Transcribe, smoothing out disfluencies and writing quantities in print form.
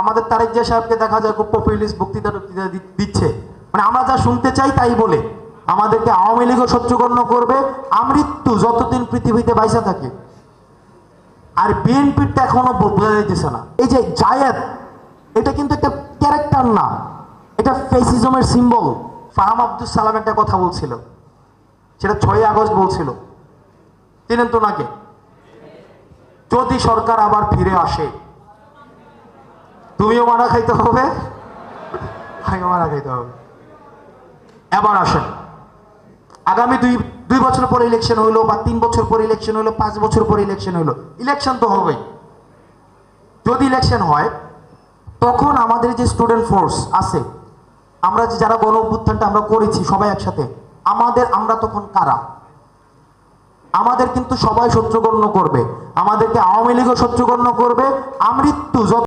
আমাদের তারেক জিয়া সাহেবকে দেখা যায় খুব পপুলিস্ট বক্তৃতা দিচ্ছে, মানে আমরা যা শুনতে চাই তাই বলে আমাদেরকে আওয়ামী লীগও শত্রুগণ্য করবে আমৃত্যু যতদিন পৃথিবীতে বাইসা থাকে। আর বিএনপিটা এখনো বোঝা যাইতেছে না। এই যে জায়েদ, এটা কিন্তু একটা ক্যারেক্টার না, এটা ফেসিজমের সিম্বল। ফাহাম আব্দুল সালাম একটা কথা বলছিল, সেটা 6ই আগস্ট বলছিল, চিনেন তো নাকি? যদি সরকার আবার ফিরে আসে তুমিও মারা খাইতে হবে, আমিও মারা খাইতে হবে। এবার আসেন, আগামী দুই বছর পরে ইলেকশন হইলো, বা 3 বছর পরে ইলেকশন হইলো, 5 বছর পরে ইলেকশন হইলো, ইলেকশন তো হবেই। যদি ইলেকশন হয় তখন আমাদের যে স্টুডেন্ট ফোর্স আছে, আমরা যে যারা গণ অভ্যুত্থানটা আমরা করেছি সবাই একসাথে, আমরা তখন কারা? আমাদের কিন্তু সবাই শত্রুগণ্য করবে, আমাদেরকে আওয়ামী লীগও শত্রুগণ্য করবে আমৃত্যু।